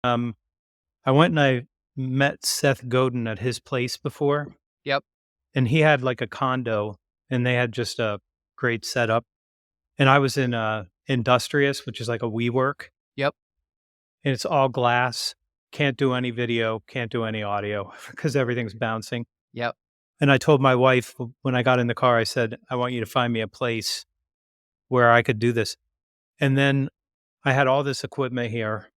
Um, I went and I met Seth Godin at his place before, Yep. and he had like a condo, and they had just a great setup. And I was in Industrious, which is like a WeWork, Yep. and it's all glass. Can't do any video, can't do any audio because everything's bouncing. Yep. And I told my wife when I got in the car, I said, I want you to find me a place where I could do this. And then I had all this equipment here,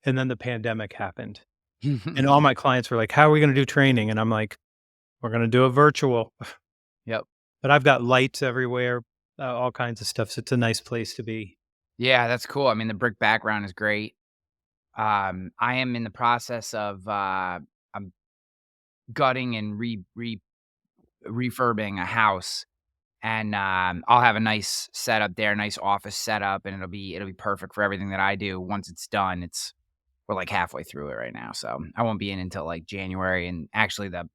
and then the pandemic happened. And all my clients were like, "How are we gonna do training?" And I'm like, "We're gonna do it virtual." Yep. But I've got lights everywhere, all kinds of stuff, so it's a nice place to be. Yeah, that's cool. I mean, the brick background is great. I am in the process of, I'm gutting and refurbing a house, and, I'll have a nice setup there, nice office setup, and it'll be perfect for everything that I do once it's done. We're, like, halfway through it right now, so I won't be in until, like, January, and actually the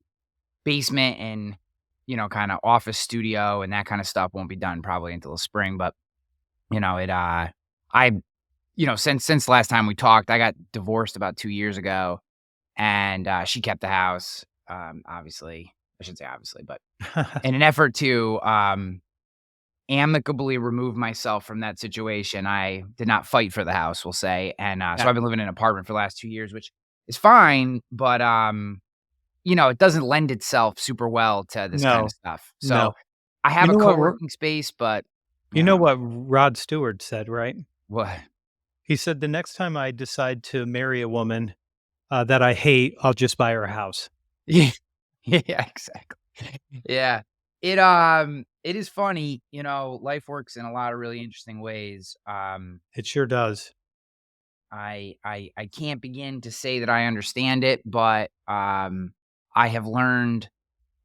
basement and, kinda office studio and that kinda stuff won't be done probably until the spring, but, I since the last time we talked, I got divorced about 2 years ago, and, she kept the house, obviously. I shouldn't say obviously, but in an effort to, amicably remove myself from that situation, I did not fight for the house, we'll say, and, so Yeah. I've been living in an apartment for the last 2 years, which is fine, but, it doesn't lend itself super well to this kinda No, stuff. So, no. I You have a know what co-working space, but, you know what Rod Stewart said, right? what? He said, "The next time I decide to marry a woman, that I hate, I'll just buy her a house." Yeah. Yeah, exactly. Yeah. It is funny, life works in a lot of really interesting ways. It sure does. I can't begin to say that I understand it, but, I have learned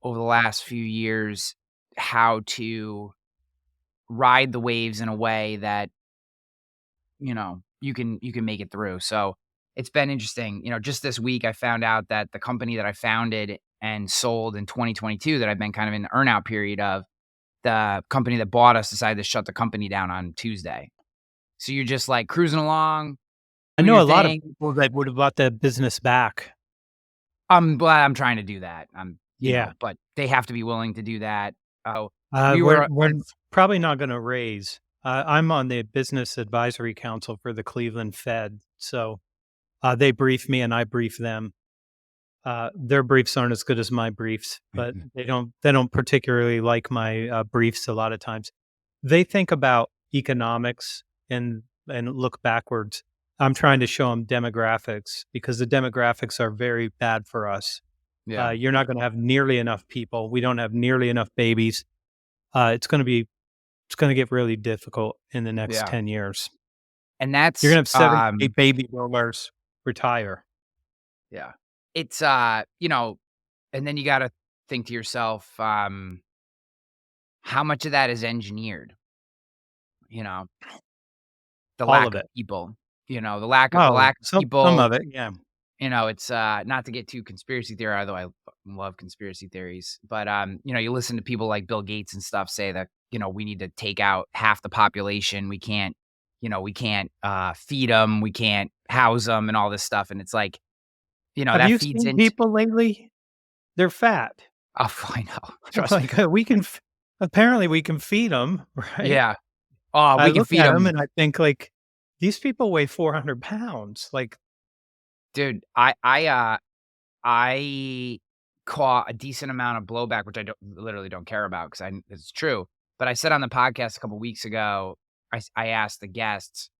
over the last few years how to ride the waves in a way that, you can make it through. So, it's been interesting. Just this week, I found out that the company that I founded and sold in 2022 that I've been kind of in the earn out period of, the company that bought us decided to shut the company down on Tuesday. So you're just, like, cruising along, I doing know your a lot of thing. people that would have bought that business back. I'm glad I'm trying to do that. Yeah. But they have to be willing to do that. We We're were we're probably not gonna raise. I'm on the business advisory council for the Cleveland Fed, so, they brief me and I brief them. Their briefs aren't as good as my briefs, but they don't particularly like my, briefs a lot of times. They think about economics and look backwards. I'm trying to show them demographics because the demographics are very bad for us. yeah, You're not gonna have nearly enough people. We don't have nearly enough babies. It's gonna get really difficult in the next yeah, 10 years. and You're that's, gonna have 78 baby boomers retire. yeah. It's, and then you gotta think to yourself, how much of that is engineered? You know, the All lack of of it. people, the lack of Oh, some people. of it, yeah. It's, not to get too conspiracy theory, although I fucking love conspiracy theories, but, you listen to people like Bill Gates and stuff say that, we need to take out half the population. We can't, feed them. We can't house them and all this stuff, and it's like, Have that you feeds seen into. people lately? They're fat. Oh, I know. Trust me. Like, we can f apparently we can feed them, right? Yeah. Oh, I we can look feed at them them, and I think, like, these people weigh 400 pounds, like, dude. I caught a decent amount of blowback, which I literally don't care about because it's true. But I said on the podcast a couple weeks ago, I asked the guests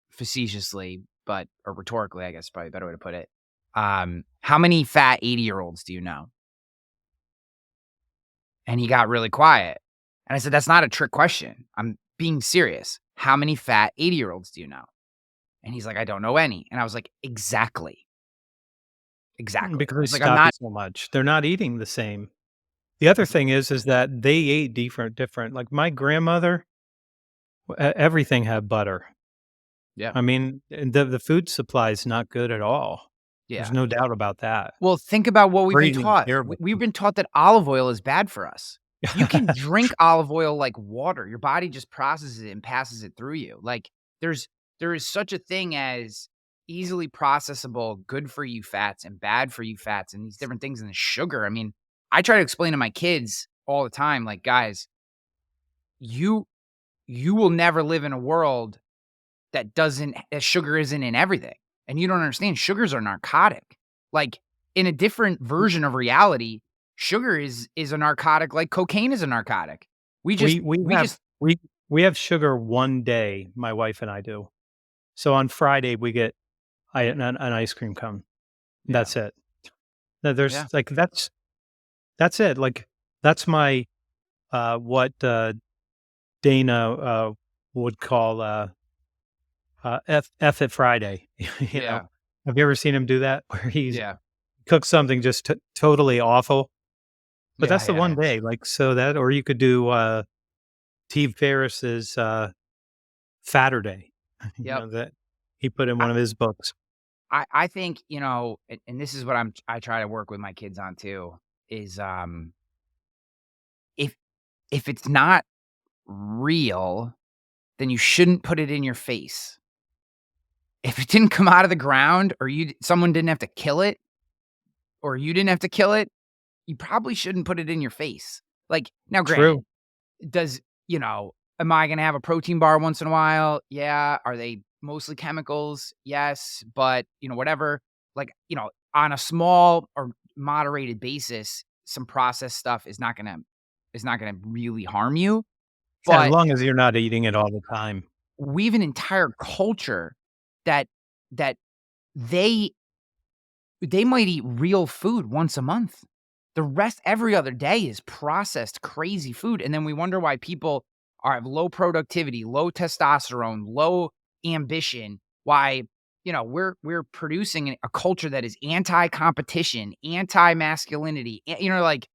facetiously, or rhetorically, I guess is probably a better way to put it. How many fat 80-year-olds do you know? And he got really quiet. And I said, that's not a trick question. I'm being serious. How many fat 80-year-olds do you know? And he's like, I don't know any. And I was like, exactly. Exactly. because I they was like, I'm stop not. so much. They're not eating the same. The other thing is that they ate different like, my grandmother, everything had butter. Yeah. I mean, and the food supply is not good at all. There's Yeah. no doubt about that. Well, think about what we've We're been eating taught. terrible We've food. been taught that olive oil is bad for us. You can drink olive oil like water. Your body just processes it and passes it through you. Like there is such a thing as easily processable, good for you fats and bad for you fats and these different things and the sugar. I mean, I try to explain to my kids all the time, like, guys, you you will never live in a world that sugar isn't in everything. And you don't understand sugars are narcotic. Like in a different version of reality, sugar is a narcotic like cocaine is a narcotic. We just We we we have just we we have sugar one day, my wife and I do. So on Friday, we get an ice cream cone. yeah. That's it. No, there's Yeah. like, that's it. Like, that's my, what, Dana, would call, F it Friday, you know? Yeah. Have you ever seen him do that? Where he's Yeah. cooks something just totally awful, but Yeah, that's the yeah, one yeah. day, like, so that, or you could do, Steve Ferris's, Fatter you Yep. know, that he put in I one of his books. I think, and this is what I try to work with my kids on too, is, if if it's not real, then you shouldn't put it in your face. If it didn't come out of the ground or someone didn't have to kill it or you didn't have to kill it, you probably shouldn't put it in your face. Like, now granted, True. does am I gonna have a protein bar once in a while? Yeah. Are they mostly chemicals? Yes. But, whatever, like, on a small or moderated basis, some processed stuff is not gonna really harm you. Yeah, as But long as you're not eating it all the time. we've an entire culture that that they they might eat real food once a month. The rest every other day is processed crazy food, and then we wonder why people have low productivity, low testosterone, low ambition, why, we're producing a culture that is anti-competition, anti-masculinity, like,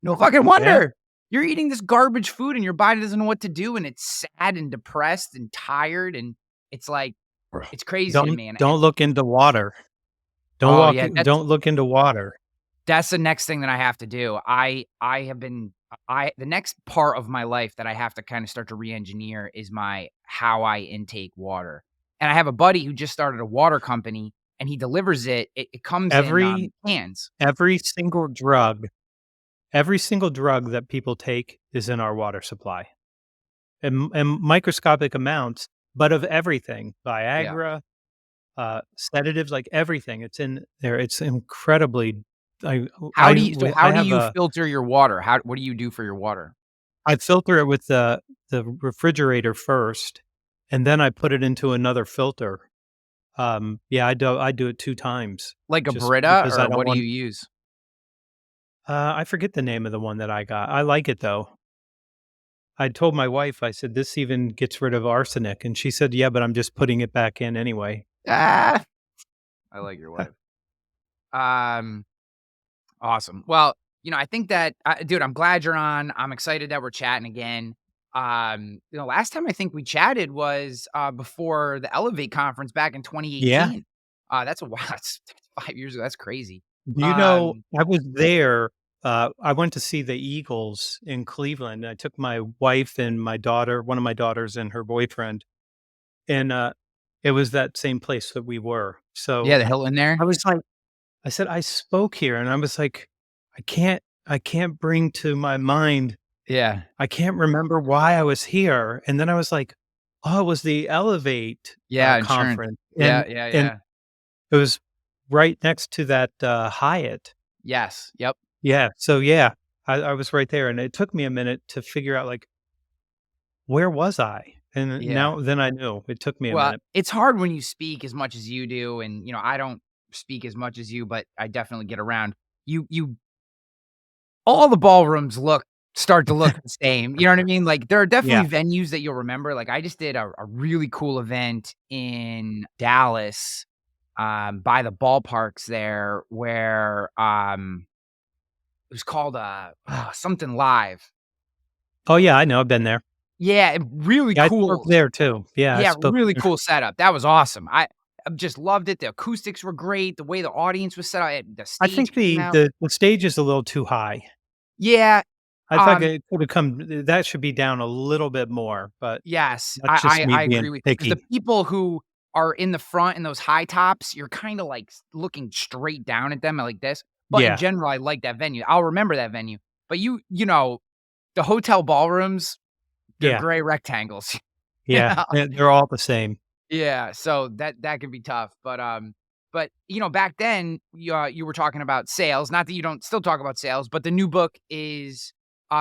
no fucking Yeah. wonder. You're eating this garbage food and your body doesn't know what to do, and it's sad and depressed and tired, and it's like it's crazy to me, and Don't look into water. oh, yeah, Don't look into water. that's the next thing that I have to do. I have been I the next part of my life that I have to kinda start to re-engineer is my how I intake water, and I have a buddy who just started a water company, and he delivers it comes in, Every cans. every single drug every single drug that people take is in our water supply, and microscopic amounts, but of everything. Yeah. Viagra, sedatives, like everything, it's in there. It's incredibly How I do have you a filter your water? What do you do for your water? I filter it with the refrigerator first, and then I put it into another filter. Yeah, I do it 2 times Like a just Brita, because I or don't what do you want use? I forget the name of the one that I got. I like it though. I told my wife, I said, "This even gets rid of arsenic," and she said, "Yeah, but I'm just putting it back in anyway." Ah, I like your wife. Um Awesome. Well, I think that, dude, I'm glad you're on. I'm excited that we're chatting again. Last time I think we chatted was before the Elevate conference back in Yeah. 2018. That's a while. That's 5 years ago. That's crazy. Do you know, Um, I was there, I went to see the Eagles in Cleveland. I took my wife and my daughter, one of my daughters and her boyfriend, and, it was that same place that we were. yeah, So, the hill in there. I was like I said, "I spoke here," and I was like, I can't bring to my mind Yeah, I can't remember why I was here." And then I was like, "Oh, it was the Elevate, yeah, insurance. conference," Yeah, yeah, and yeah. it was right next to that, Hyatt. Yes. Yep. Yeah, so yeah, I was right there, and it took me a minute to figure out, like, where was I? And Yeah. then I knew. It took me a Well, minute. it's hard when you speak as much as you do, and I don't speak as much as you, but I definitely get around. You all the ballrooms start to look the same, you know what I mean? Like, there are Yeah. definitely venues that you'll remember, like, I just did a really cool event in Dallas, by the ballparks there where, it was called, something live. Oh, yeah, I know, I've been there. Yeah, really Yeah, I spoke cool. there too. Yeah, I Yeah, spoke really cool setup, that was awesome. I just loved it, the acoustics were great, the way the audience was set up, the I stage think came out. the stage is a little too high. Yeah, I thought um it could come that should be down a little bit more, but yes, that's just me I agree being with because the picky. people who are in the front in those high tops, you're kinda, like, looking straight down at them like this, but in Yeah, general, I like that venue. I'll remember that venue. But you know, the hotel ballrooms, they're yeah, gray rectangles, you yeah, know? they're all the same. Yeah, so that could be tough, but, you know, back then, you were talking about sales, not that you don't still talk about sales, but the new book is,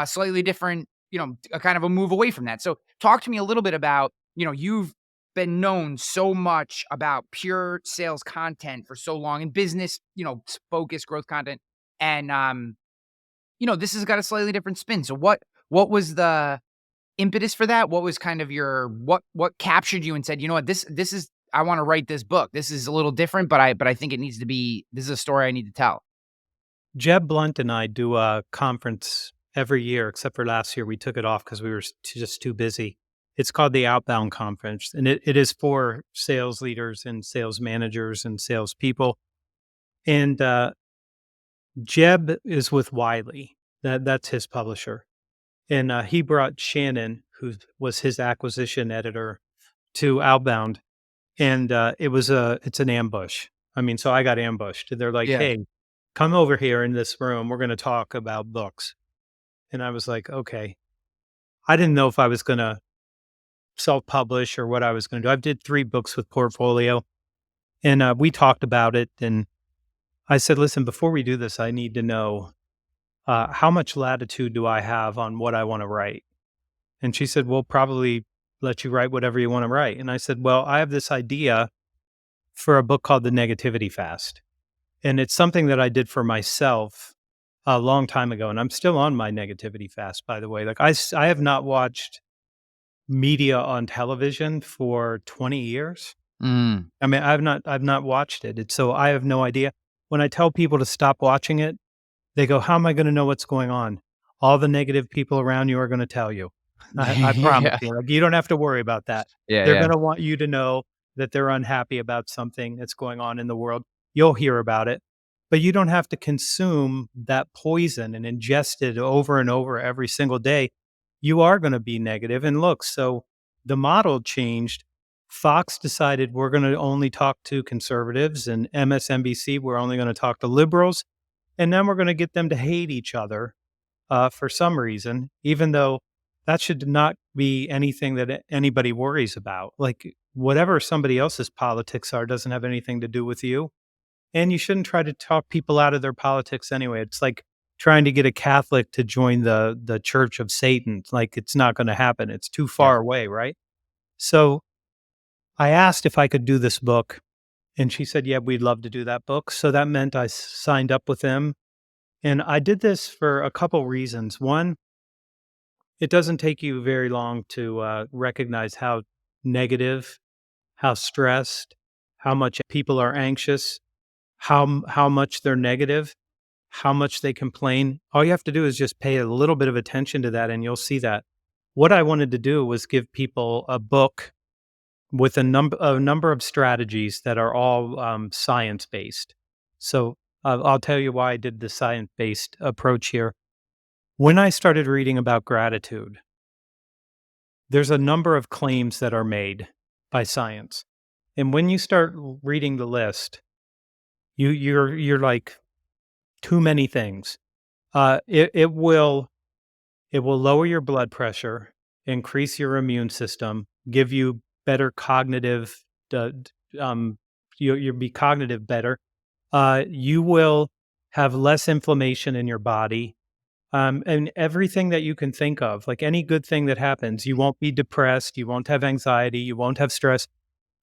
slightly different, you know, a kind of a move away from that. So, talk to me a little bit about, you know, you've been known so much about pure sales content for so long in business, you know, focused growth content, and, you know, this has got a slightly different spin. So what was the impetus for that? What was kind of your what captured you and said, "You know what? This is I wanna write this book. This is a little different, but I think it needs to be this is a story I need to tell." Jeb Blunt and I do a conference every year, except for last year. We took it off because we were just too busy. It's called the Outbound Conference, and it is for sales leaders and sales managers and salespeople. And Jeb is with Wiley. That's his publisher, and he brought Shannon, who was his acquisition editor, to Outbound, and it's an ambush. I mean, so I got ambushed. They're like, Yeah. "Hey, come over here in this room. We're going to talk about books." And I was like, "Okay." I didn't know if I was going to self-publish or what I was going to do. I did 3 books with Portfolio, and we talked about it. And I said, "Listen, before we do this, I need to know how much latitude do I have on what I want to write?" And she said, "We'll probably let you write whatever you want to write." And I said, "Well, I have this idea for a book called The Negativity Fast. And it's something that I did for myself a long time ago, and I'm still on my negativity fast, by the way. Like I have not watched media on television for 20 years. Mm. I mean, I've not watched it. So I have no idea. When I tell people to stop watching it, they go, "How am I going to know what's going on?" All the negative people around you are going to tell you. I promise Yeah. you. Like, you don't have to worry about that. Yeah, They're yeah. going to want you to know that they're unhappy about something that's going on in the world. You'll hear about it, but you don't have to consume that poison and ingest it over and over every single day. You are going to be negative. And look, so the model changed. Fox decided we're going to only talk to conservatives, and MSNBC, we're only going to talk to liberals. And then we're going to get them to hate each other for some reason, even though that should not be anything that anybody worries about. Like, whatever somebody else's politics are doesn't have anything to do with you. And you shouldn't try to talk people out of their politics anyway. It's like trying to get a Catholic to join the Church of Satan. Like, it's not going to happen. It's too Yeah. far away, right? So I asked if I could do this book, and she said, "Yeah, we'd love to do that book." So that meant I signed up with them, and I did this for a couple reasons. One, it doesn't take you very long to recognize how negative, how stressed, how much people are anxious, how much they're negative, how much they complain. All you have to do is just pay a little bit of attention to that, and you'll see that. What I wanted to do was give people a book with a number of strategies that are all science based. So I'll tell you why I did the science based approach here. When I started reading about gratitude, there's a number of claims that are made by science. And when you start reading the list, you're like, too many things. It will lower your blood pressure, increase your immune system, give you better cognitive you'll be cognitive better. You will have less inflammation in your body. And everything that you can think of, like any good thing that happens, you won't be depressed, you won't have anxiety, you won't have stress.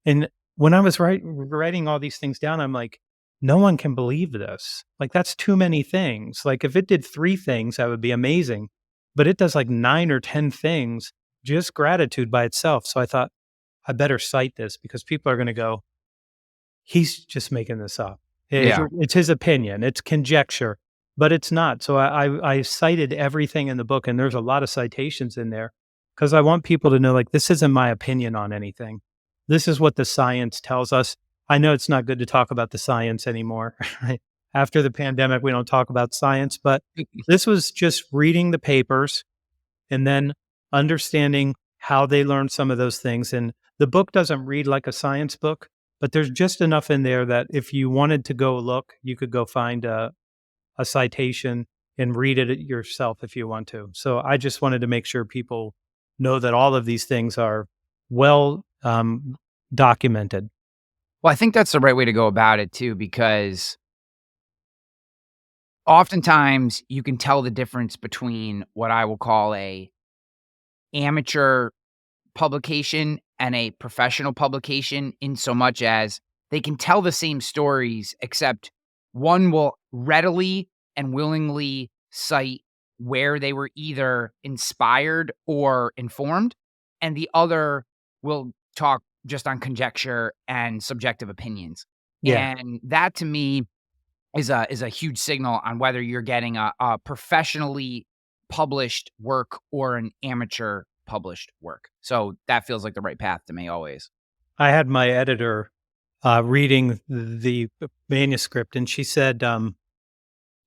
And when I was writing all these things down, I'm like, no one can believe this. Like, that's too many things. Like, if it did 3 things, that would be amazing. But it does like 9 or 10 things, just gratitude by itself. So I thought, I better cite this because people are going to go, he's just making this up. Yeah. It's his opinion, it's conjecture, but it's not. So I cited everything in the book, and there's a lot of citations in there because I want people to know, like, this isn't my opinion on anything. This is what the science tells us. I know it's not good to talk about the science anymore, right? After the pandemic, we don't talk about science, but this was just reading the papers and then understanding how they learned some of those things. And The book doesn't read like a science book, but there's just enough in there that if you wanted to go look, you could go find a citation and read it yourself if you want to. So I just wanted to make sure people know that all of these things are well documented. Well, I think that's the right way to go about it too, because oftentimes you can tell the difference between what I will call a amateur publication and a professional publication in so much as they can tell the same stories, except one will readily and willingly cite where they were either inspired or informed, and the other will talk just on conjecture and subjective opinions. Yeah, And that to me is a huge signal on whether you're getting a professionally published work or an amateur published work. So that feels like the right path to me always. I had my editor reading the manuscript, and she said,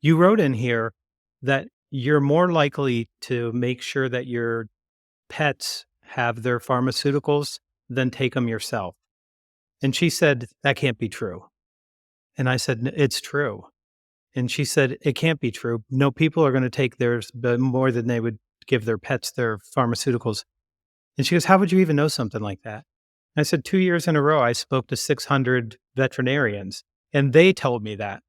"You wrote in here that you're more likely to make sure that your pets have their pharmaceuticals than take them yourself." And she said, "That can't be true." And I said, It's true." And she said, "It can't be true. No, people are going to take theirs but more than they would give their pets their pharmaceuticals." And she goes, "How would you even know something like that?" I said, 2 years in a row, I spoke to 600 veterinarians, and they told me that.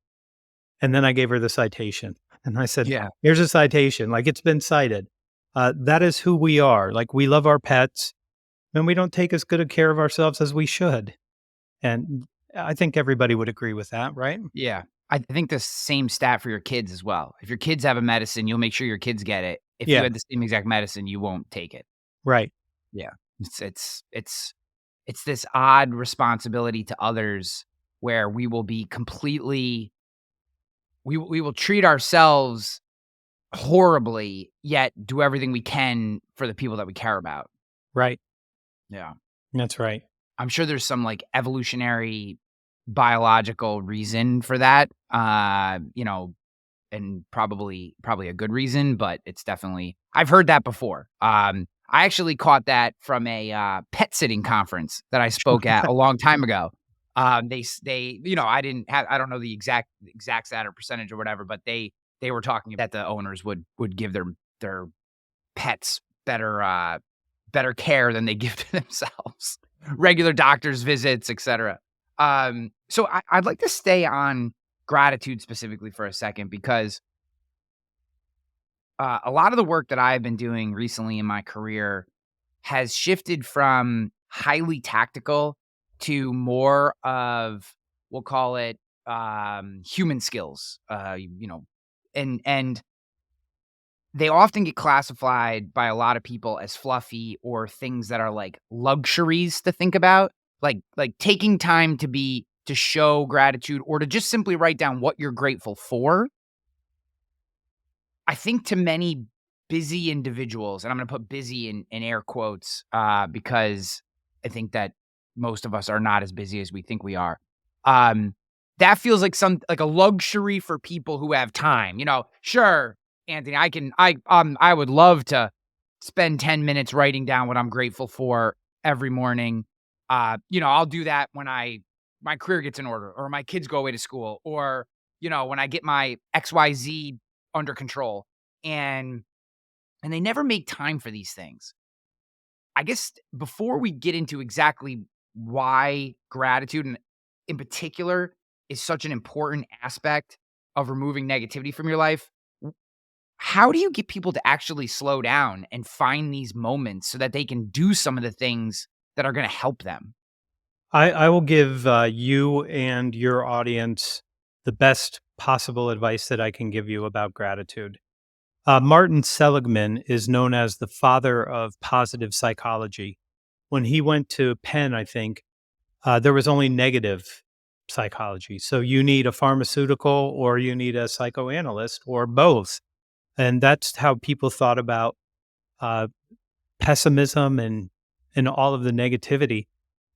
And then I gave her the citation. And I said, Yeah. "Here's a citation. Like, it's been cited. That is who we are. Like, we love our pets, and we don't take as good a care of ourselves as we should." And I think everybody would agree with that, right? Yeah. I think the same stat for your kids as well. If your kids have a medicine, you'll make sure your kids get it. If you Yeah, had the same exact medicine, you won't take it. right, Yeah. It's this odd responsibility to others where we will be completely we will treat ourselves horribly, yet do everything we can for the people that we care about. right. Yeah. That's right. I'm sure there's some, like, evolutionary biological reason for that, and probably a good reason, but it's definitely I've heard that before. I actually caught that from a, pet sitting conference that I spoke at a long time ago. I don't know the exact stat or percentage or whatever, but they were talking that the owners would give their pets better care than they give to themselves. Regular doctor's visits, etcetera. So I'd like to stay on gratitude specifically for a second because a lot of the work that I've been doing recently in my career has shifted from highly tactical to more of, we'll call it, human skills. And they often get classified by a lot of people as fluffy or things that are like luxuries to think about, like taking time to show gratitude or to just simply write down what you're grateful for. I think to many busy individuals, and I'm going to put busy in air quotes because I think that most of us are not as busy as we think we are. Um, that feels like like a luxury for people who have time. Sure, Anthony, I would love to spend 10 minutes writing down what I'm grateful for every morning. I'll do that when my career gets in order or my kids go away to school or when I get my XYZ under control, and they never make time for these things. I guess before we get into exactly why gratitude and in particular is such an important aspect of removing negativity from your life, how do you get people to actually slow down and find these moments so that they can do some of the things that are going to help them? I will give you and your audience the best possible advice that I can give you about gratitude. Martin Seligman is known as the father of positive psychology. When he went to Penn, I think, there was only negative psychology. So you need a pharmaceutical or you need a psychoanalyst or both. And that's how people thought about uh, pessimism and all of the negativity.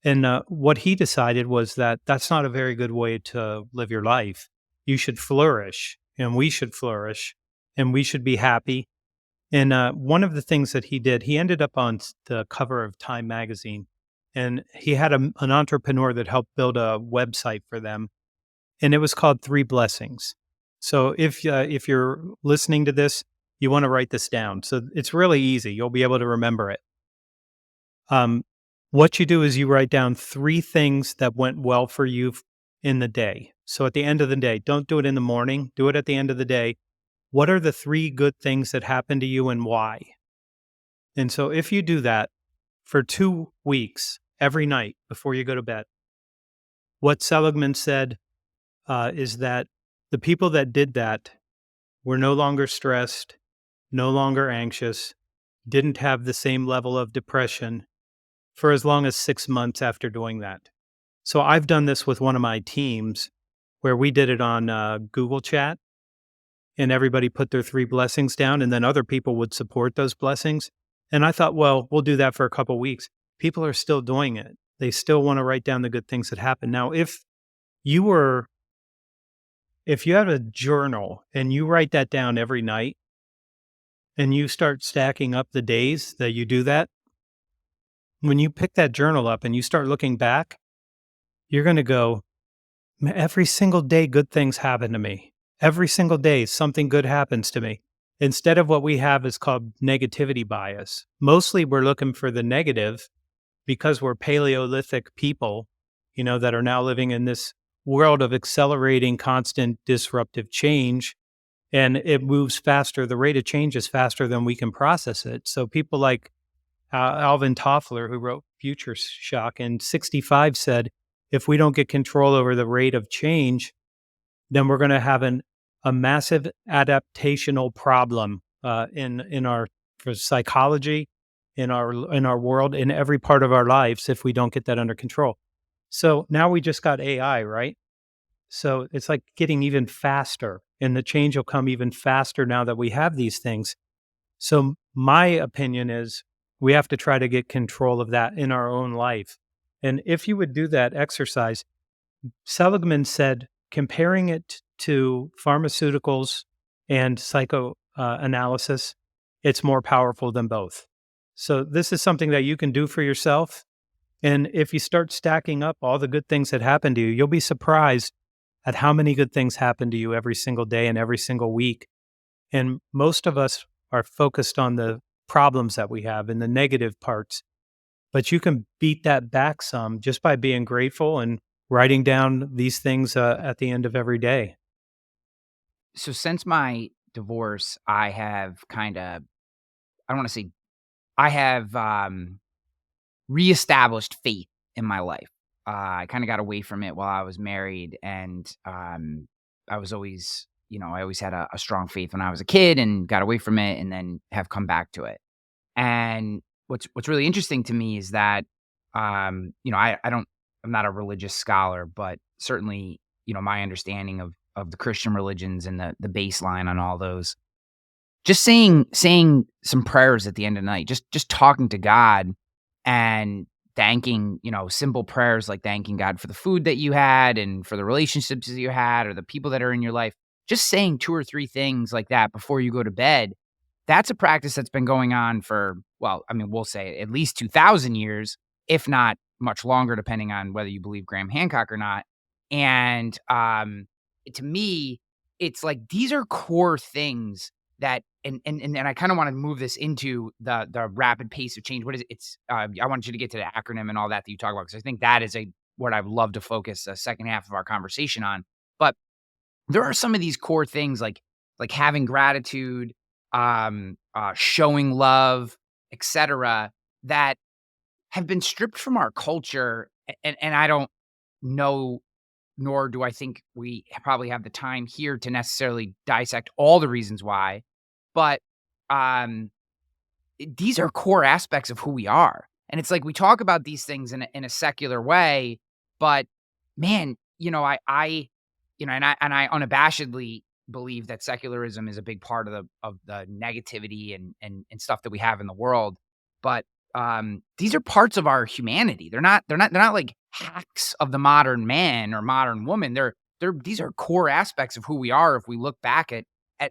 And what he decided was that that's not a very good way to live your life. You should flourish, and we should flourish, and we should be happy. And one of the things that he did, he ended up on the cover of Time magazine. and he had an entrepreneur that helped build a website for them, and it was called Three Blessings. So if you're listening to this, you want to write this down. So it's really easy. You'll be able to remember it. Um, what you do is you write down three things that went well for you in the day. So at the end of the day, don't do it in the morning. Do it at the end of the day. What are the three good things that happened to you and why? And so if you do that for 2 weeks, every night before you go to bed, what Seligman said is that the people that did that were no longer stressed, no longer anxious, didn't have the same level of depression for as long as 6 months after doing that. So I've done this with one of my teams where we did it on Google Chat, and everybody put their three blessings down, and then other people would support those blessings. And I thought, well, we'll do that for a couple weeks. People are still doing it. They still want to write down the good things that happen. Now, you were if you have a journal and you write that down every night and you start stacking up the days that you do that, when you pick that journal up and you start looking back, you're going to go, Every single day, good things happen to me. Every single day, something good happens to me." Instead of what we have is called negativity bias. Mostly we're looking for the negative because we're Paleolithic people, that are now living in this world of accelerating, constant, disruptive change. And it moves faster. The rate of change is faster than we can process it. So people like Alvin Toffler, who wrote Future Shock in 65, said, if we don't get control over the rate of change, then we're going to have a massive adaptational problem in our for psychology, in our world, in every part of our lives if we don't get that under control. So now we just got AI, right? So it's like getting even faster, and the change will come even faster now that we have these things. So my opinion is we have to try to get control of that in our own life. And if you would do that exercise, Seligman said, comparing it to pharmaceuticals and psychoanalysis, analysis, it's more powerful than both. So this is something that you can do for yourself. And if you start stacking up all the good things that happen to you, you'll be surprised at how many good things happen to you every single day and every single week. And most of us are focused on the problems that we have and the negative parts. But you can beat that back some just by being grateful and writing down these things at the end of every day. So since my divorce, I have kinda I don't wanna say I have, reestablished faith in my life. I kinda got away from it while I was married, and, I was always I always had a strong faith when I was a kid and got away from it and then have come back to it. And what's really interesting to me is that, I don't I'm not a religious scholar, but certainly, my understanding of the Christian religions and the baseline on all those, just saying some prayers at the end of the night, just talking to God and thanking, simple prayers like thanking God for the food that you had and for the relationships that you had or the people that are in your life. Just saying 2 or 3 things like that before you go to bed, that's a practice that's been going on for, well, I mean, we'll say at least 2,000 years, if not much longer, depending on whether you believe Graham Hancock or not. And to me, it's like these are core things that, and I kind of want to move this into the rapid pace of change. What is it? It's I want you to get to the acronym and all that you talk about because I think that is what I'd love to focus the second half of our conversation on. But there are some of these core things like having gratitude, showing love, etc., that have been stripped from our culture, and I don't know, nor do I think we probably have the time here to necessarily dissect all the reasons why, but um, these are core aspects of who we are, and it's like we talk about these things in a secular way, but man, and I unabashedly believe that secularism is a big part of the negativity and stuff that we have in the world. But these are parts of our humanity. They're not like hacks of the modern man or modern woman. These are core aspects of who we are. If we look back at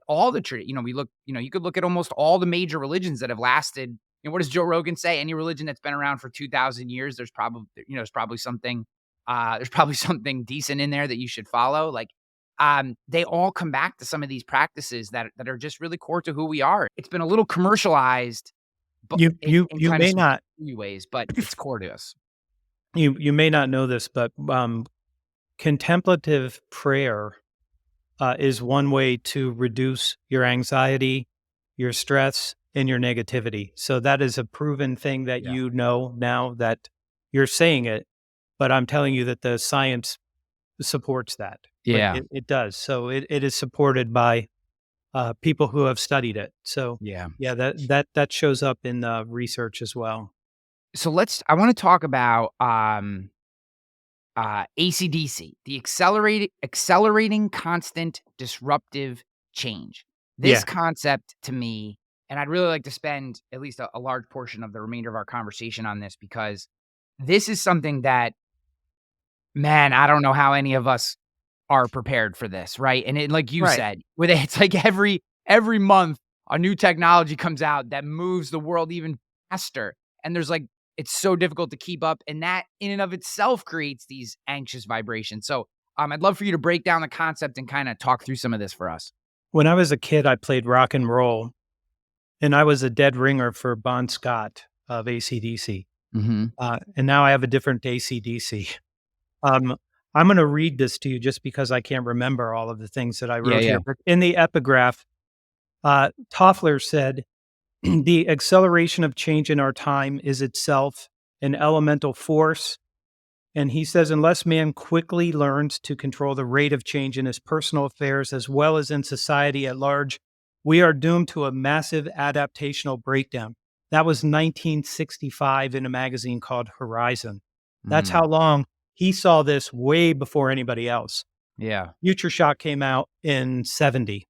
all the we look, you could look at almost all the major religions that have lasted what does Joe Rogan say? Any religion that's been around for 2,000 years, there's probably something decent in there that you should follow. Like, they all come back to some of these practices that are just really core to who we are. It's been a little commercialized, but You in, you in you kind of may some not new ways, but it's core to us. you may not know this, but contemplative prayer is one way to reduce your anxiety, your stress, and your negativity. So that is a proven thing that Yeah. you know now that you're saying it, but I'm telling you that the science supports that. Like Yeah. it does. So it is supported by people who have studied it. So Yeah. yeah, that shows up in research as well. So I want to talk about AC/DC, the accelerating constant disruptive change. This Yeah, concept to me, and I'd really like to spend at least a large portion of the remainder of our conversation on this, because this is something that, man, I don't know how any of us are prepared for this, right? And like you right. said, with it, it's like every month a new technology comes out that moves the world even faster. And there's like, it's so difficult to keep up. And that in and of itself creates these anxious vibrations. So I'd love for you to break down the concept and kind of talk through some of this for us. When I was a kid, I played rock and roll, and I was a dead ringer for Bon Scott of AC/DC. Mhm. And now I have a different AC/DC. Um, I'm going to read this to you just because I can't remember all of the things that I Yeah, wrote yeah. here. But in the epigraph, Toffler said, the acceleration of change in our time is itself an elemental force. And he says, unless man quickly learns to control the rate of change in his personal affairs as well as in society at large, we are doomed to a massive adaptational breakdown. That was 1965 in a magazine called Horizon. That's Mm. how long he saw this way before anybody else. Yeah. Future Shock came out in 70.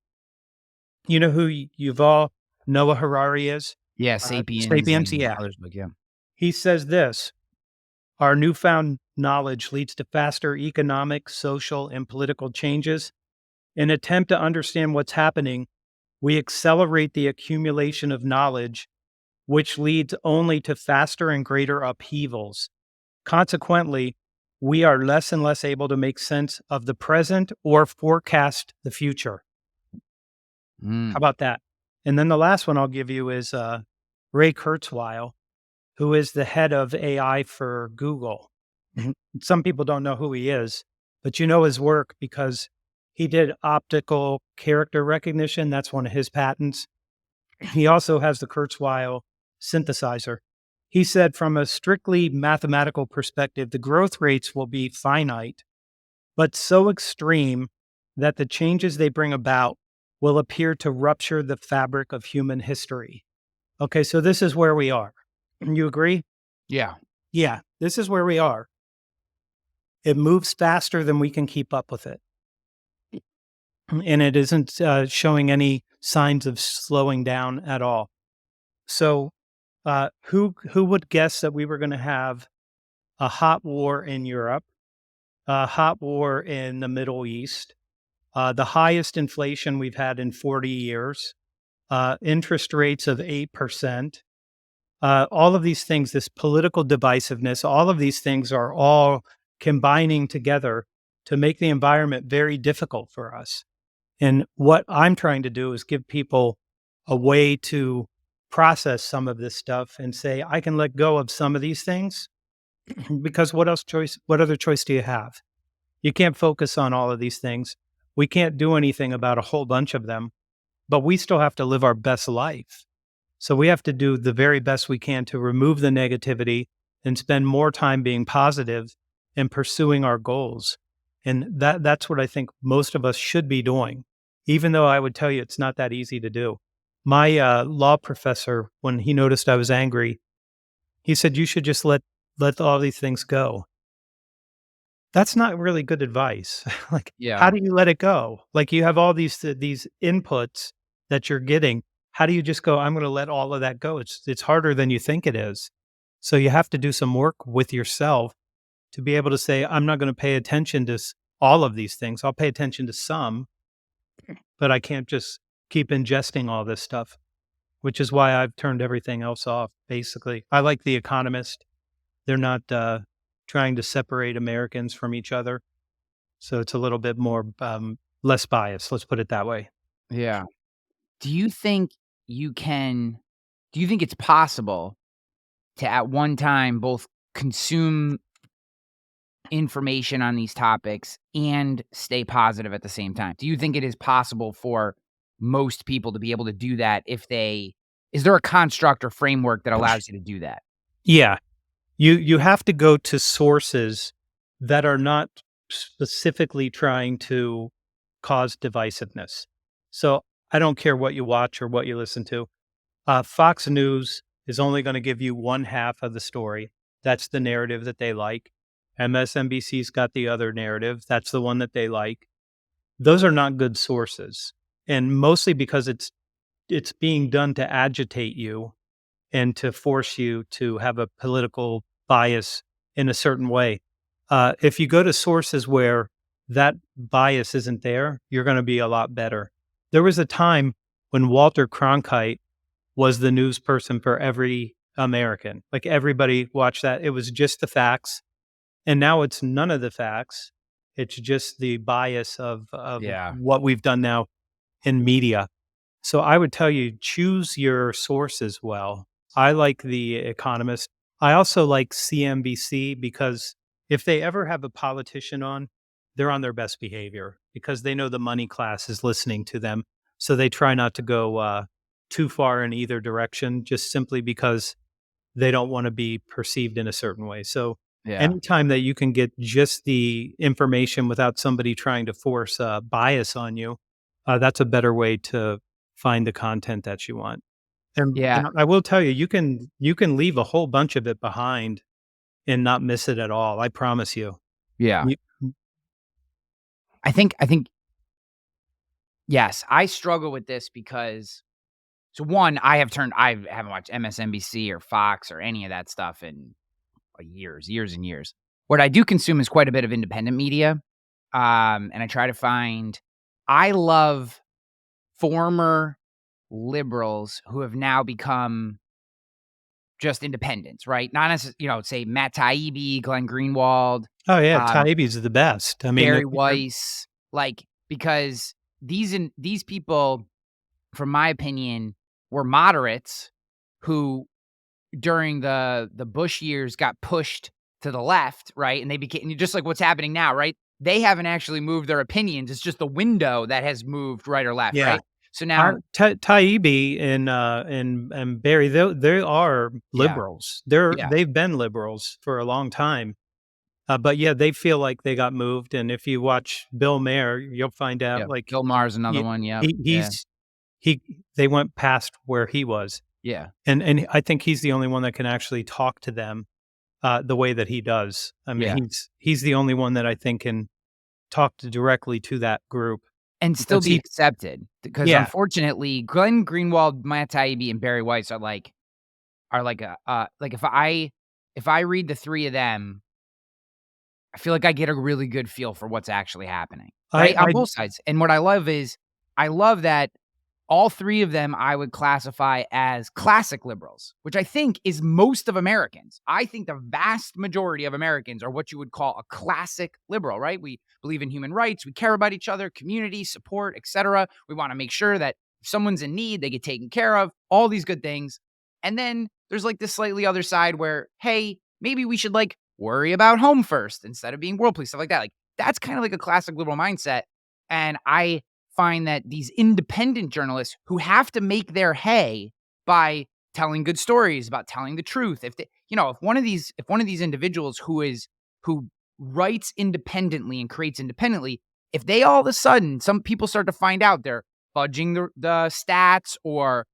You know who Yuval Noah Harari is? Yeah, Sapiens Sapiens, and yeah. others, but yeah. He says this: our newfound knowledge leads to faster economic, social, and political changes. In an attempt to understand what's happening, we accelerate the accumulation of knowledge, which leads only to faster and greater upheavals. Consequently, we are less and less able to make sense of the present or forecast the future. How Mm. about that? And then the last one I'll give you is Ray Kurzweil, who is the head of AI for Google. Mhm. Some people don't know who he is, but you know his work because he did optical character recognition. That's one of his patents. He also has the Kurzweil synthesizer. He said, from a strictly mathematical perspective, the growth rates will be finite, but so extreme that the changes they bring about will appear to rupture the fabric of human history. Okay, so this is where we are. You agree? Yeah. Yeah, this is where we are. It moves faster than we can keep up with it. And it isn't showing any signs of slowing down at all. So, who would guess that we were going to have a hot war in Europe, a hot war in the Middle East, the highest inflation we've had in 40 years, interest rates of 8%, all of these things, this political divisiveness, all of these things are all combining together to make the environment very difficult for us. And what I'm trying to do is give people a way to process some of this stuff and say, I can let go of some of these things because what other choice do you have? You can't focus on all of these things. We can't do anything about a whole bunch of them, but we still have to live our best life. So we have to do the very best we can to remove the negativity and spend more time being positive and pursuing our goals. And that's what I think most of us should be doing, even though I would tell you it's not that easy to do. My law professor, when he noticed I was angry, he said, you should just let all these things go. That's not really good advice. Like, how Yeah. do you let it go? Like, you have all these inputs that you're getting. How do you just go, I'm gonna let all of that go? It's harder than you think it is. So you have to do some work with yourself to be able to say, I'm not gonna pay attention to all of these things. I'll pay attention to some, but I can't just keep ingesting all this stuff. which is why I've turned everything else off, basically. I like The Economist. They're not, trying to separate Americans from each other, so it's a little bit more, less biased, let's put it that way. Yeah. Do you think you can do you think it's possible to, at one time, both consume information on these topics and stay positive at the same time? Do you think it is possible for most people to be able to do that if they is there a construct or framework that allows you to do that? Yeah. You have to go to sources that are not specifically trying to cause divisiveness. So, I don't care what you watch or what you listen to. Fox News is only gonna give you one half of the story. That's the narrative that they like. MSNBC's got the other narrative. That's the one that they like. Those are not good sources, and mostly because it's being done to agitate you and to force you to have a political bias in a certain way. If you go to sources where that bias isn't there, you're going to be a lot better. There was a time when Walter Cronkite was the news person for every American. Like everybody watched that. It was just the facts. And now it's none of the facts. It's just the bias of Yeah. what we've done now in media. So I would tell you, choose your sources well. I like The Economist. I also like CNBC because if they ever have a politician on, they're on their best behavior because they know the money class is listening to them. So they try not to go too far in either direction, just simply because they don't want to be perceived in a certain way. So Yeah. anytime that you can get just the information without somebody trying to force bias on you, that's a better way to find the content that you want. Yeah. And I will tell you, you can leave a whole bunch of it behind and not miss it at all. I promise you. Yeah. You I think yes, I struggle with this because so one, I haven't watched MSNBC or Fox or any of that stuff in years and years. What I do consume is quite a bit of independent media. And I try to find I love former liberals who have now become just independents, right? Not necessarily, say Matt Taibbi, Glenn Greenwald, Oh yeah, um, Taibbi's the best. I mean, Barry Weiss, like because these people, from my opinion, were moderates who during the Bush years got pushed to the left, right? And they became just like what's happening now, right? They haven't actually moved their opinions. It's just the window that has moved right or left, yeah. right? So now, Taibbi and Barry, they are yeah, liberals. yeah, They've been liberals for a long time. But yeah, they feel like they got moved. And if you watch Bill Maher, you'll find yeah. out like Bill Maher's another he, one. Yep. he Yeah. he's he they went past where he was, Yeah. and I think he's the only one that can actually talk to them the way that he does. I mean, Yeah. he's the only one that I think can talk directly to that group And still because be he accepted because yeah. unfortunately, Glenn Greenwald, Matt Taibbi, and Barry Weiss are like a like if I read the three of them, I feel like I get a really good feel for what's actually happening, right? On I both sides. And what I love that all three of them I would classify as classic liberals, which I think is most of Americans. I think the vast majority of Americans are what you would call a classic liberal, right? We believe in human rights, we care about each other, community, support, etc. We want to make sure that if someone's in need, they get taken care of, all these good things. And then there's like this slightly other side where, hey, maybe we should like worry about home first instead of being world police, stuff like that. Like that's kind of like a classic liberal mindset. And I find that these independent journalists who have to make their hay by telling good stories about telling the truth, if one of these individuals who writes independently and creates independently, if they all of a sudden some people start to find out they're fudging the stats or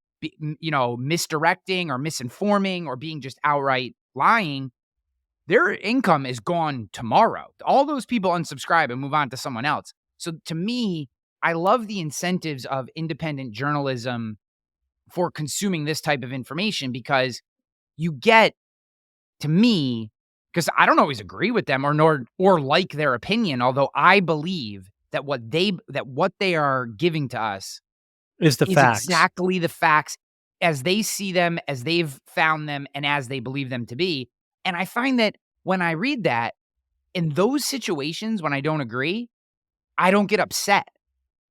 misdirecting or misinforming or being just outright lying, their income is gone tomorrow. All those people unsubscribe and move on to someone else. So to me, I love the incentives of independent journalism for consuming this type of information because you get, to me, because I don't always agree with them or like their opinion, although I believe that what they are giving to us is the is facts. exactly the facts as they see them, as they've found them, and as they believe them to be. And I find that when I read that, in those situations when I don't agree, I don't get upset. Right.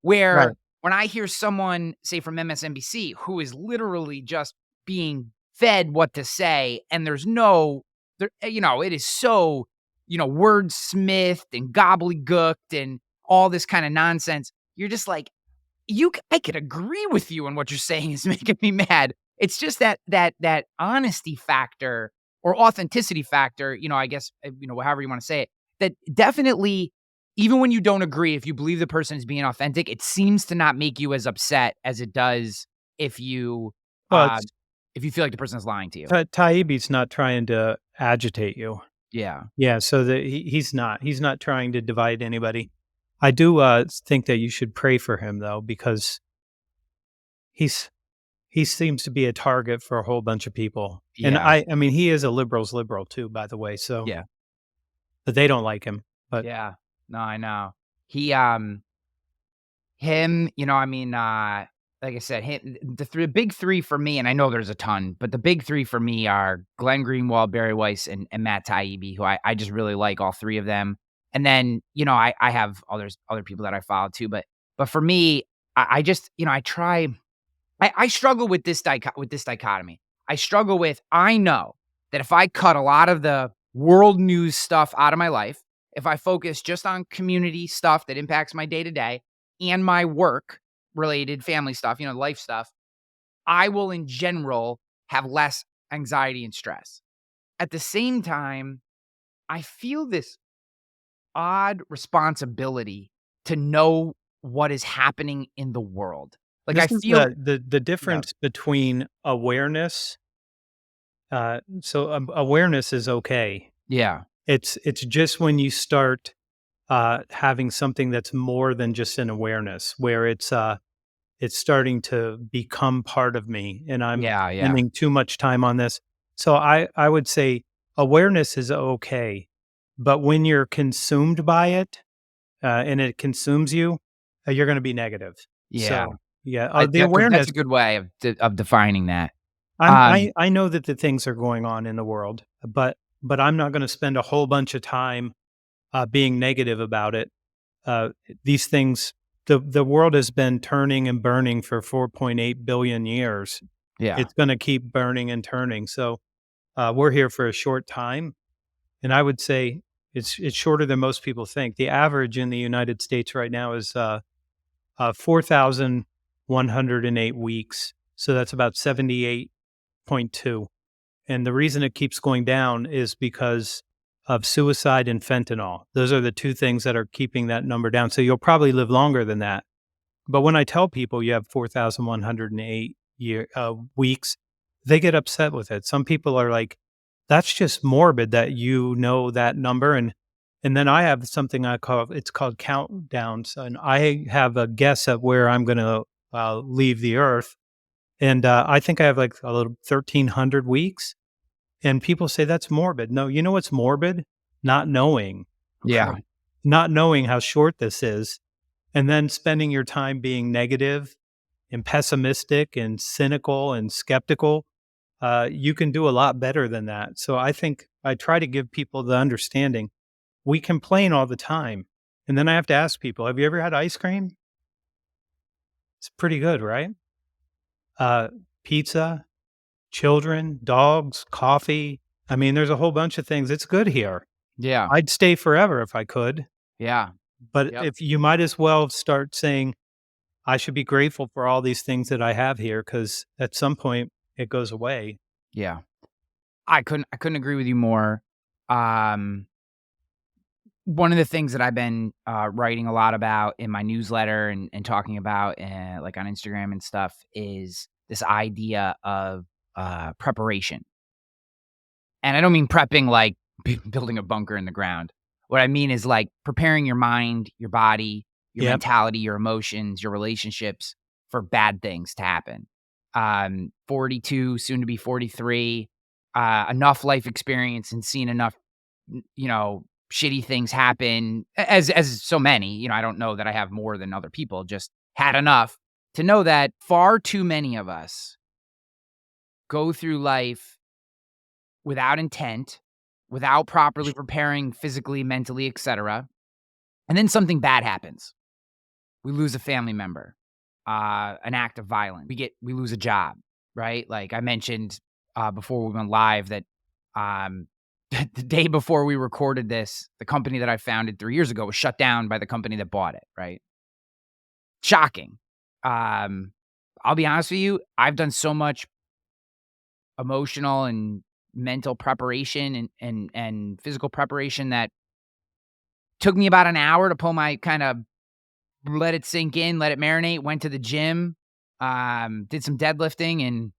Where when I hear someone, say from MSNBC, who is literally just being fed what to say, and there's no, it is so, wordsmithed and gobbledygooked and all this kind of nonsense. You're just like, I could agree with you, and what you're saying is making me mad. It's just that honesty factor or authenticity factor, I guess, however you wanna say it, that definitely, even when you don't agree, if you believe the person is being authentic, it seems to not make you as upset as it does if you, Well, uh, it's if you feel like the person is lying to you. Taibbi's not trying to agitate you. Yeah. Yeah, so he's not trying to divide anybody. I do, think that you should pray for him, though, because he's he seems to be a target for a whole bunch of people, and Yeah. I mean, he is a liberal's liberal too, by the way, so Yeah. but they don't like him, but Yeah. No, I know. He, Him, like I said, the big 3 for me, and I know there's a ton, but the big 3 for me are Glenn Greenwald, Barry Weiss, and Matt Taibbi, who I just really like all 3 of them. And then, I have other people that I follow too, but for me, I just, I struggle with this dichotomy. I struggle with, I know that if I cut a lot of the world news stuff out of my life, if I focus just on community stuff that impacts my day to day and my work related family stuff, life stuff, I will in general have less anxiety and stress. At the same time, I feel this odd responsibility to know what is happening in the world. Like I this is feel the Yeah. difference between awareness, awareness is okay. Yeah. It's just when you start, having something that's more than just an awareness, where it's starting to become part of me, and I'm Yeah, yeah. spending too much time on this. So I would say awareness is okay, but when you're consumed by it, and it consumes you, you're gonna be negative. Yeah. So, yeah, the That's awareness a good way of defining that. I Um, I know that the things are going on in the world, but I'm not gonna spend a whole bunch of time, being negative about it. Uh, these things the world has been turning and burning for 4.8 billion years. yeah. It's gonna keep burning and turning, so, we're here for a short time, and I would say it's shorter than most people think. The average in the United States right now is, 4,108 weeks, so that's about 78.2, and the reason it keeps going down is because of suicide and fentanyl. Those are the 2 things that are keeping that number down, so you'll probably live longer than that. But when I tell people you have 4,108 weeks, they get upset with it. Some people are like, "That's just morbid that you know that number." And then I have something I call it's called countdowns, and I have a guess at where I'm gonna, leave the earth, and, I think I have, like, a little 1,300 weeks, and people say, "That's morbid." No, you know what's morbid? Not knowing. Yeah. Not knowing how short this is, and then spending your time being negative and pessimistic and cynical and skeptical, you can do a lot better than that. So I think I try to give people the understanding. We complain all the time. And then I have to ask people, have you ever had ice cream? It's pretty good, right? Uh, Pizza, children, dogs, coffee. I mean, there's a whole bunch of things. It's good here. Yeah. I'd stay forever if I could. Yeah. But Yep. if you might as well start saying, I should be grateful for all these things that I have here because at some point it goes away. Yeah. I couldn't agree with you more. Um, One of the things that I've been, writing a lot about in my newsletter and talking about, like, on Instagram and stuff is this idea of, preparation. And I don't mean prepping like building a bunker in the ground. What I mean is, like, preparing your mind, your body, your Yep. mentality, your emotions, your relationships for bad things to happen. 42, soon to be 43, enough life experience and seen enough, shitty things happen as so many. I don't know that I have more than other people, just had enough to know that far too many of us go through life without intent, without properly preparing physically, mentally, etc. And then something bad happens. We lose a family member, an act of violence. We lose a job, right? Like I mentioned before we went live that um, the day before we recorded this, the company that I founded 3 years ago was shut down by the company that bought it, right? Shocking. Um, I'll be honest with you, I've done so much emotional and mental preparation and physical preparation that took me about an hour to pull my kind of let it sink in, let it marinate, went to the gym, did some deadlifting, and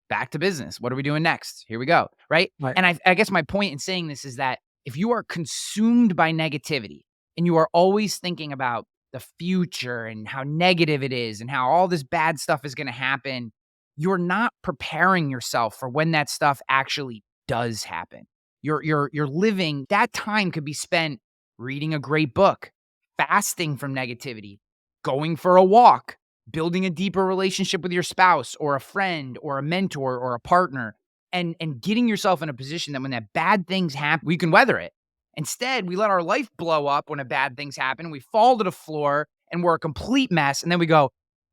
back to business. What are we doing next? Here we go, right? Right. And I guess my point in saying this is that if you are consumed by negativity and you are always thinking about the future and how negative it is and how all this bad stuff is gonna happen, you're not preparing yourself for when that stuff actually does happen. You're living that time could be spent reading a great book, fasting from negativity, going for a walk, building a deeper relationship with your spouse or a friend or a mentor or a partner, and getting yourself in a position that when that bad things happen, we can weather it. Instead, we let our life blow up when a bad things happen. We fall to the floor and we're a complete mess. And then we go,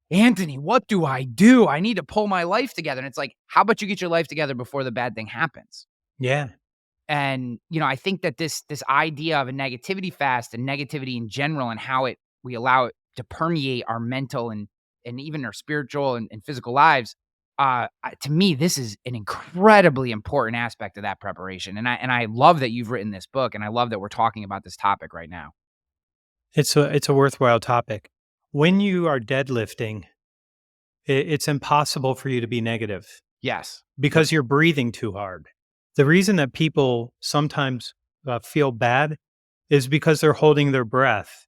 Anthony, what do I do? I need to pull my life together. And it's like, how about you get your life together before the bad thing happens? Yeah. And, I think that this idea of a negativity fast and negativity in general and how we allow it to permeate our mental and even our spiritual and physical lives, to me, this is an incredibly important aspect of that preparation. And I love that you've written this book, and I love that we're talking about this topic right now. It's a worthwhile topic. When you are deadlifting, it's impossible for you to be negative Yes. Yep. because you're breathing too hard. The reason that people sometimes feel bad is because they're holding their breath.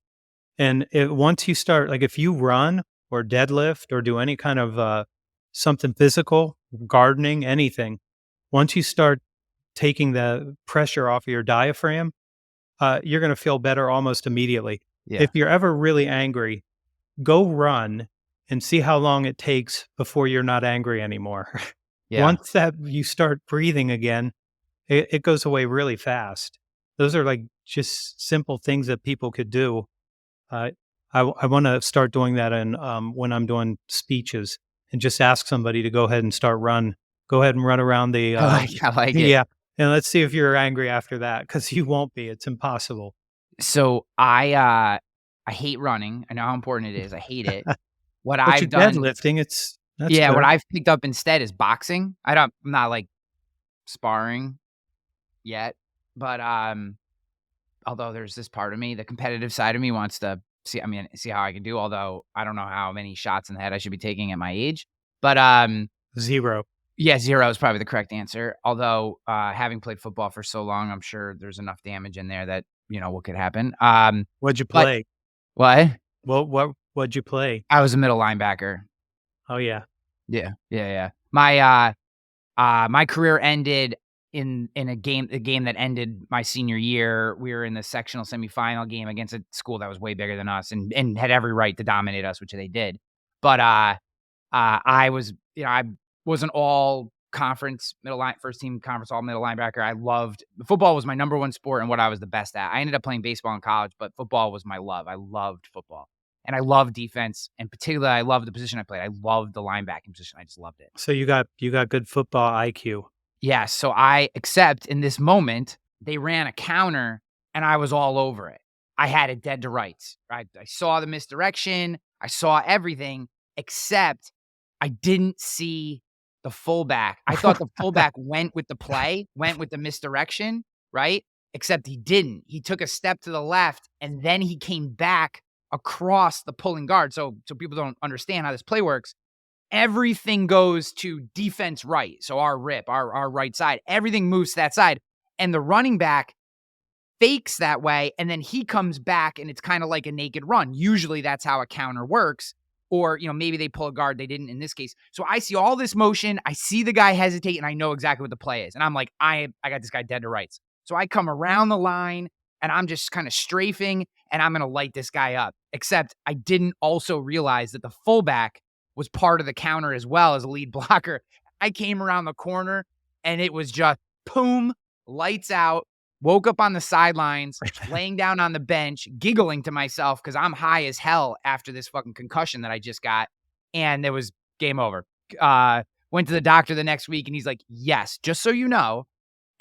And once you start, like if you run or deadlift or do any kind of something physical, gardening, anything, once you start taking the pressure off of your diaphragm, you're going to feel better almost immediately. Yeah. If you're ever really angry, go run and see how long it takes before you're not angry anymore. Yeah. Once that you start breathing again, it goes away really fast. Those are like just simple things that people could do. Uh, I want to start doing that in when I'm doing speeches and just ask somebody to go ahead and go ahead and run around the I like it. yeah, and let's see if you're angry after that because you won't be. It's impossible. So I hate running. I know how important it is. I hate it. What But you're I've done deadlifting. That's Yeah, what good. I've picked up instead is boxing. I'm not, like, sparring yet, but, although there's this part of me, the competitive side of me wants to see how I can do, although I don't know how many shots in the head I should be taking at my age. But, 0. yeah, 0 is probably the correct answer, although, having played football for so long, I'm sure there's enough damage in there that, what could happen. What'd you But play? What? What'd you play? I was a middle linebacker. Oh, yeah. Yeah, yeah, yeah. My career ended in a game that ended my senior year. We were in the sectional semifinal game against a school that was way bigger than us and had every right to dominate us, which they did. But, I was an all conference first team conference all middle linebacker. I loved football was my number one sport and what I was the best at. I ended up playing baseball in college, but football was my love. I loved football. And I loved defense, and particularly I loved the position I played. I loved the linebacking position. I just loved it. So you got good football IQ. Yeah, so I accept in this moment, they ran a counter and I was all over it. I had it dead to rights. I saw the misdirection, I saw everything, except I didn't see the fullback. I thought the fullback went with the play, went with the misdirection, right? Except he didn't. He took a step to the left and then he came back across the pulling guard. So people don't understand how this play works. Everything goes to defense right. So our rip, our right side, everything moves to that side. And the running back fakes that way. And then he comes back and it's kind of like a naked run. Usually that's how a counter works. Or, maybe they pull a guard. They didn't in this case. So I see all this motion. I see the guy hesitate and I know exactly what the play is. And I'm like, I got this guy dead to rights. So I come around the line and I'm just kind of strafing and I'm going to light this guy up. Except I didn't also realize that the fullback was part of the counter as well as a lead blocker. I came around the corner and it was just boom, lights out. Woke up on the sidelines, laying down on the bench, giggling to myself because I'm high as hell after this fucking concussion that I just got. And it was game over. Went to the doctor the next week and he's like, yes, just so you know,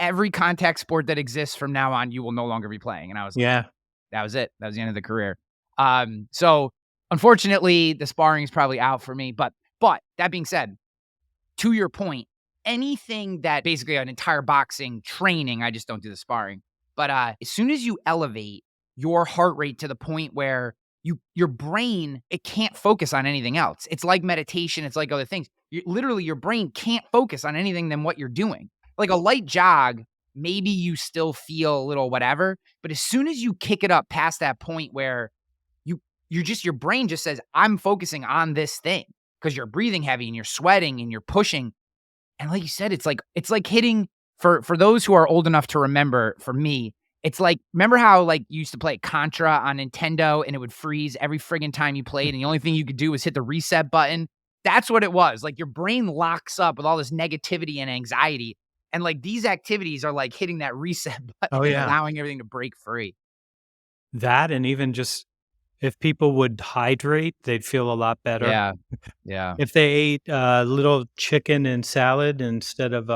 every contact sport that exists from now on, you will no longer be playing. And I was like, Yeah. that was it. That was the end of the career. So unfortunately, the sparring is probably out for me. But that being said, to your point, anything that basically an entire boxing training, I just don't do the sparring. But as soon as you elevate your heart rate to the point where your brain, it can't focus on anything else. It's like meditation. It's like other things. Literally, your brain can't focus on anything than what you're doing. Like a light jog, maybe you still feel a little whatever. But as soon as you kick it up past that point where your brain just says, I'm focusing on this thing because you're breathing heavy and you're sweating and you're pushing. And like you said, it's like hitting for those who are old enough to remember, for me, it's like, remember how like you used to play Contra on Nintendo and it would freeze every friggin' time you played and the only thing you could do was hit the reset button? That's what it was. Like your brain locks up with all this negativity and anxiety. And like these activities are like hitting that reset Oh, button and yeah. allowing everything to break free. That, and even just if people would hydrate, they'd feel a lot better. Yeah. Yeah. If they ate a little chicken and salad instead of,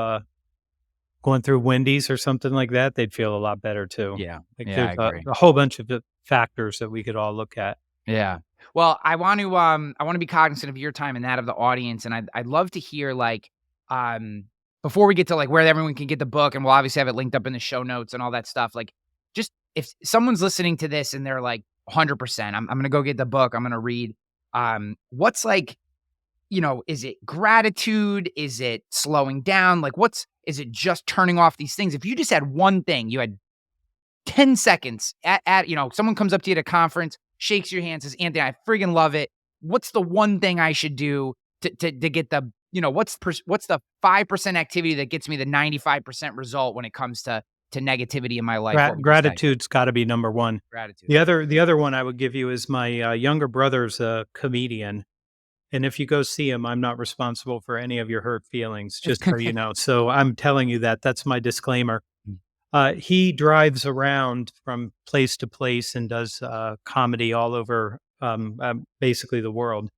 going through Wendy's or something like that, they'd feel a lot better too. Yeah. Like, Yeah, there's I a agree. whole bunch of factors that we could all look at. Yeah. Well, I want to be cognizant of your time and that of the audience, and I'd love to hear like um before we get to like where everyone can get the book, and we'll obviously have it linked up in the show notes and all that stuff. Like, just if someone's listening to this and they're like 100%, I'm gonna go get the book. I'm gonna read. What's like, is it gratitude? Is it slowing down? Like, is it just turning off these things? If you just had one thing, you had 10 seconds someone comes up to you at a conference, shakes your hand, says, Anthony, I friggin' love it. What's the one thing I should do to get the, what's the 5% activity that gets me the 95% result when it comes to negativity in my life? What would you say? Gratitude's gotta be number 1. Gratitude. The other one I would give you is my, younger brother's a comedian, and if you go see him, I'm not responsible for any of your hurt feelings, just so you know. So I'm telling you that. That's my disclaimer. He drives around from place to place and does, comedy all over, basically the world,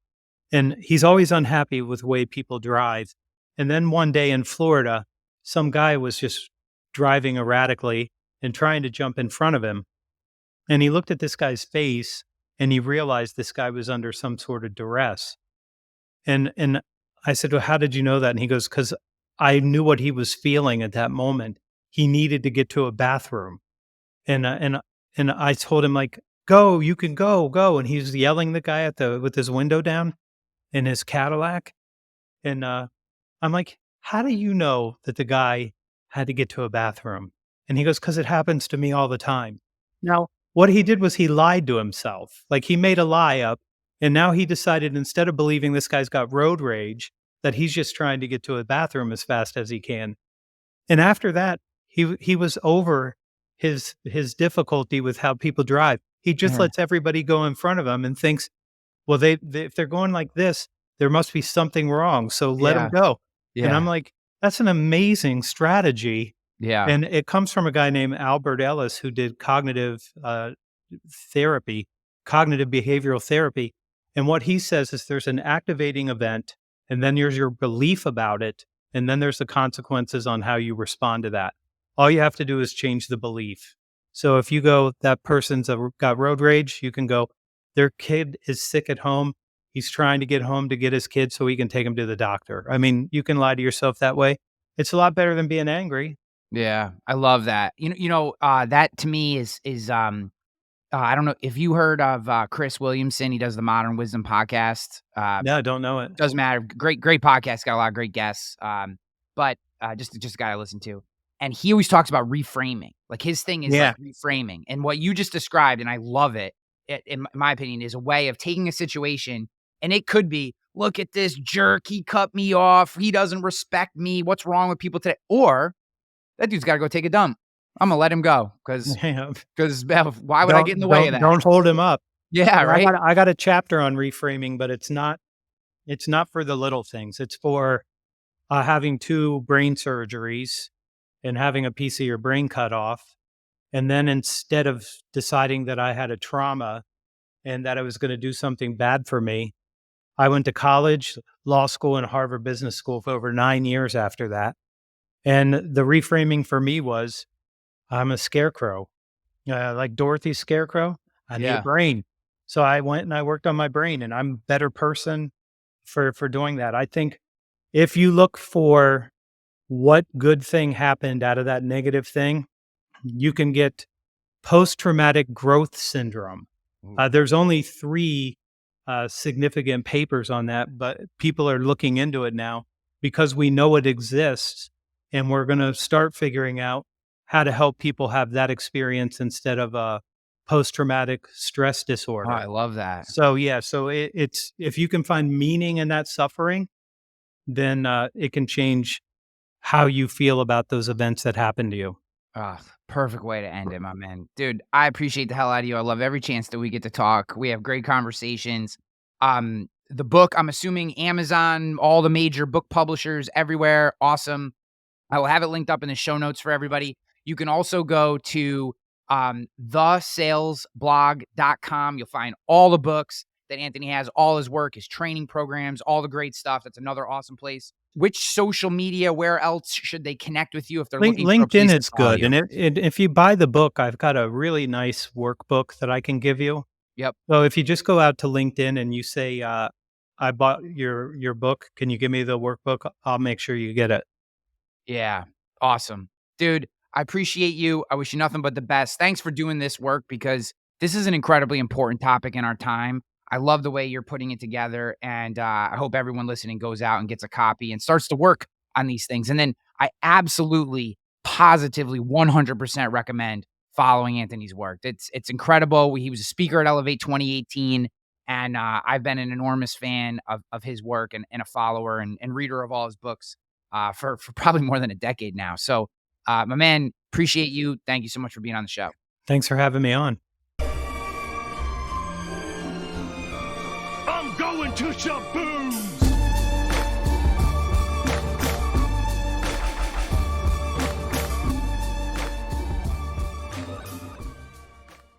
and he's always unhappy with the way people drive. And then one day in Florida, some guy was just driving erratically and trying to jump in front of him, and he looked at this guy's face, and he realized this guy was under some sort of duress. And I said, "Well, how did you know that?" And he goes, "'Cause I knew what he was feeling at that moment. He needed to get to a bathroom." And I told him, like, "Go, you can go, go." And he's yelling the guy at the with his window down in his Cadillac. And I'm like, "How do you know that the guy had to get to a bathroom?" And he goes, "'Cause it happens to me all the time." Now, what he did was he lied to himself. Like, he made a lie up, and now he decided, instead of believing this guy's got road rage, that he's just trying to get to a bathroom as fast as he can. And after that, he was over his difficulty with how people drive. He just Mhm. lets everybody go in front of him and thinks, "Well, they if they're going like this, there must be something wrong, so let them Yeah. go." And I'm Yeah. like, "That's an amazing strategy." Yeah. And it comes from a guy named Albert Ellis who did therapy, cognitive behavioral therapy. And what he says is there's an activating event, and then there's your belief about it, and then there's the consequences on how you respond to that. All you have to do is change the belief. So if you go, that person's got road rage, you can go, their kid is sick at home. He's trying to get home to get his kid so he can take him to the doctor. I mean, you can lie to yourself that way. It's a lot better than being angry. Yeah. I love that. That to me I don't know if you heard of Chris Williamson. He does the Modern Wisdom podcast. No, I don't know it. Doesn't matter. Great podcast. Got a lot of great guests. But just a guy I listen to, and he always talks about reframing. Like his thing is like Yeah. reframing, and what you just described, and I love it. In my opinion, is a way of taking a situation, and it could be, look at this jerk. He cut me off. He doesn't respect me. What's wrong with people today? Or that dude's got to go take a dump. I'm gonna let him go because Yeah. why would I get in the way of that? Don't hold him up. Yeah, Yeah, right. I got a chapter on reframing, but it's not for the little things. It's for having 2 brain surgeries and having a piece of your brain cut off. And then instead of deciding that I had a trauma and that I was gonna do something bad for me, I went to college, law school, and Harvard Business School for over 9 years after that. And the reframing for me was, I'm a scarecrow. Like Dorothy's scarecrow, I need a Yeah. brain. So I went and I worked on my brain, and I'm a better person for doing that. I think if you look for what good thing happened out of that negative thing, you can get post-traumatic growth syndrome. Ooh. There's only 3 significant papers on that, but people are looking into it now because we know it exists, and we're gonna start figuring out how to help people have that experience instead of a post-traumatic stress Oh, I disorder. love that. So, yeah, so it's if you can find meaning in that suffering, then, it can change how you feel about those events that happened to you. Ah, perfect way to end it, my man. Dude, I appreciate the hell out of you. I love every chance that we get to talk. We have great conversations. The book, I'm assuming Amazon, all the major book publishers everywhere. Awesome. I will have it linked up in the show notes for everybody. You can also go to thesalesblog.com. You'll find all the books that Anthony has, all his work, his training programs, all the great stuff. That's another awesome place. Which social media, where else should they connect with you if they're looking for a LinkedIn place to is follow good, you? and if you buy the book, I've got a really nice workbook that I can give you. Yep. So if you just go out to LinkedIn and you say, "I bought your book, can you give me the workbook?" I'll make sure you get it. Yeah. Awesome. Dude, I appreciate you. I wish you nothing but the best. Thanks for doing this work because this is an incredibly important topic in our time. I love the way you're putting it together. And I hope everyone listening goes out and gets a copy and starts to work on these things. And then I absolutely, positively, 100% recommend following Anthony's work. It's incredible. He was a speaker at Elevate 2018. And I've been an enormous fan of his work and a follower and reader of all his books for probably more than a decade now. So, my man, appreciate you. Thank you so much for being on the show. Thanks for having me on. I'm going to Shaboom!